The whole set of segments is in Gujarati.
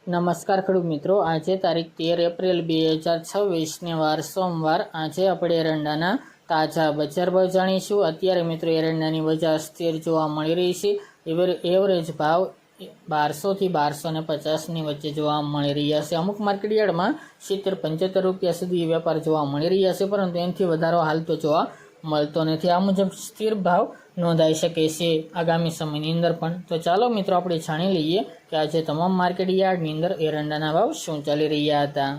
નમસ્કાર ખેડૂત મિત્રો, આજે તારીખ 13 એપ્રિલ 2026 વાર સોમવાર. આજે આપણે એરંડાના તાજા બજાર ભાવ જાણીશું. અત્યારે મિત્રો એરંડાની બજાર સ્થિર જોવા મળી રહી છે. એવરેજ ભાવ 1200 થી 1250ની વચ્ચે જોવા મળી રહ્યા છે. અમુક માર્કેટયાર્ડમાં 70-75 રૂપિયા સુધી વેપાર જોવા મળી રહ્યા છે, પરંતુ એનાથી વધારો હાલ તો જોવા મળતો નથી. આ મુજબ સ્થિર ભાવ નોંધાઈ શકે છે આગામી સમયની અંદર પણ. તો ચાલો મિત્રો આપણે જાણી લઈએ કે આજે તમામ માર્કેટ યાર્ડની અંદર એરંડાના ભાવ શું ચાલી રહ્યા હતા.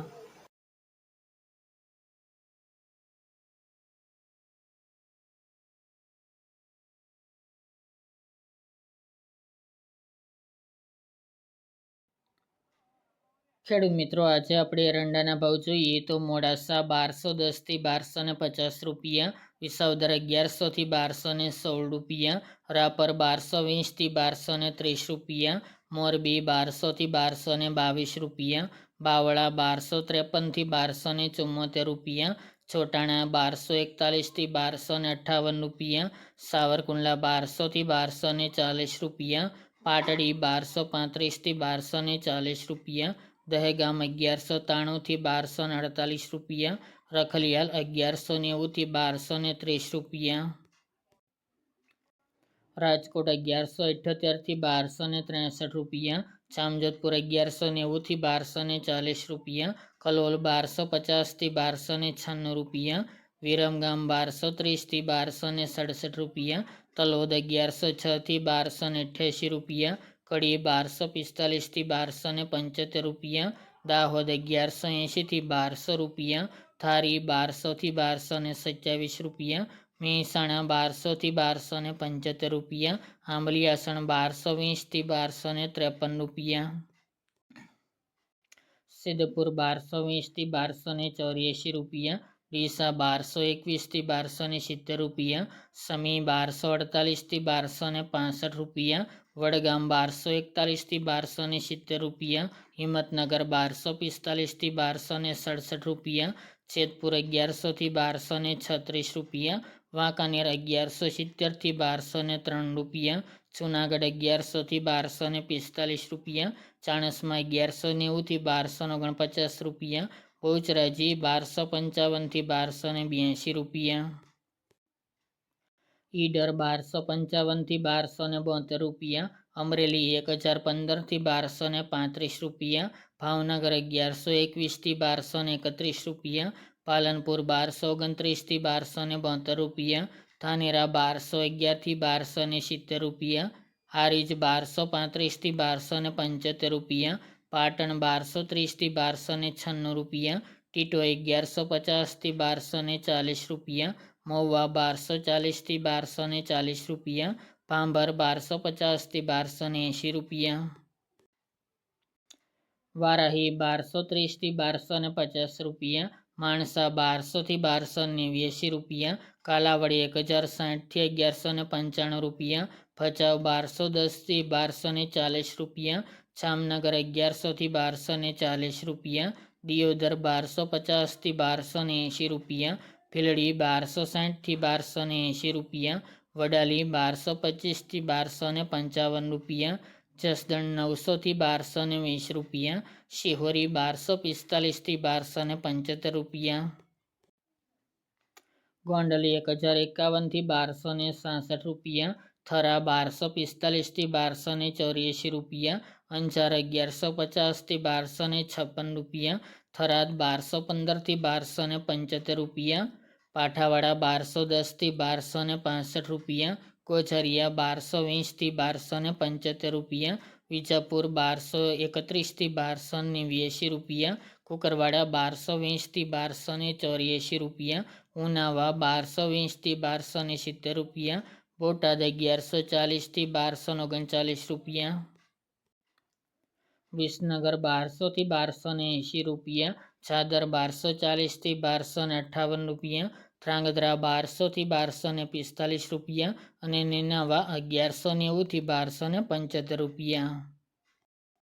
ખેડૂત મિત્રો, આજે આપણે એરંડાના ભાવ જોઈએ તો મોડાસા 1210 થી 1250 રૂપિયા, વિસાવદર 1100 થી 1216 રૂપિયા, રાપર 1220 થી 1230 રૂપિયા, મોરબી 1200 થી 1222 રૂપિયા, બાવળા 1253 થી 1274 રૂપિયા, છોટાણા 1241 થી 1258 રૂપિયા, સાવરકુંડલા 1200 થી 1240 રૂપિયા, પાટડી 1235 થી 1240 રૂપિયા, દહેગામ 1193 થી 1248 રૂપિયા, રખલિયાલ 1190 થી 1230 રૂપિયા, રાજકોટ 1178 થી 1263 રૂપિયા, જામજોધપુર 1190 થી 1240 રૂપિયા, કલોલ 1250 થી 1296 રૂપિયા, વિરમગામ 1230 થી 1267 રૂપિયા, તલોદ 1106 થી 1288 રૂપિયા, કડી 1245 થી 1275 રૂપિયા, દાહોદ 1180 થી 1200 રૂપિયા, ધારી 1200 થી 1227 રૂપિયા, મહેસાણા 1200 થી 1275 રૂપિયા, આંબલિયાસણ 1220 થી 1253 રૂપિયા, સિદ્ધપુર 1220 થી 1284 રૂપિયા, ડીસા 1221 થી 1270 રૂપિયા, સમી 1248 થી 1265 રૂપિયા, વડગામ 1241 થી 1270 રૂપિયા, હિંમતનગર 1245 થી 1267 રૂપિયા, જેતપુર 1100 થી 1236 રૂપિયા, વાંકાનેર 1170 થી 1203 રૂપિયા, જૂનાગઢ 1100 થી 1245 રૂપિયા, ચાણસ્મા 1190 થી 1249 રૂપિયા, બહુચરાજી 1255 થી 1282 રૂપિયા, ઈડર 1255 થી 1272 રૂપિયા, અમરેલી 1015 થી 1235 રૂપિયા, ભાવનગર 1121 થી 1231 રૂપિયા, પાલનપુર 1229 થી 1272 રૂપિયા, ધાનેરા 1211 થી 1270 રૂપિયા, હારીજ 1235 થી 1275 રૂપિયા, પાટણ 1230 થી 1296 રૂપિયા, ટીટો 1150 થી 1240 રૂપિયા, મહુવા 1240 થી 1240 રૂપિયા, ભાંભર 1250 થી 1280 રૂપિયા, વારાહી 1230 થી 1250 રૂપિયા, માણસા 1200 થી 1289 રૂપિયા, કાલાવડી 1060 થી 1195 રૂપિયા, ભચાઉ 1210 થી 1240 રૂપિયા, જામનગર 1100 થી 1240 રૂપિયા, દિયોદર 1250 થી 1280 રૂપિયા, ભીલડી 1260 થી 1280 રૂપિયા, વડાલી 1225 થી 1255 રૂપિયા, જસદણ 900 થી 1220 રૂપિયા, શિહોરી 1245 થી 1275 રૂપિયા, ગોંડલી 1051 થી 1266 રૂપિયા, થરા 1245 થી 1284 રૂપિયા, અંજાર 1150 થી 1256 રૂપિયા, થરાદ 1215 થી 1275 રૂપિયા, પાઠાવાડા 1210 થી 1265 રૂપિયા, ગોઝરિયા 1220 થી 1275 રૂપિયા, વિજાપુર 1231 થી 1289 રૂપિયા, કુકરવાડા 1220 થી 1284 રૂપિયા, ઉનાવા 1220 થી 1270 રૂપિયા, બોટાદ 1140 થી 1239 રૂપિયા, વિસનગર 1200 થી 1280 રૂપિયા, ચાદર 1240 થી 1258 રૂપિયા, ધ્રાંગધ્રા 1200 થી 1245 રૂપિયા અને નેનાવા 1190 થી 1275 રૂપિયા.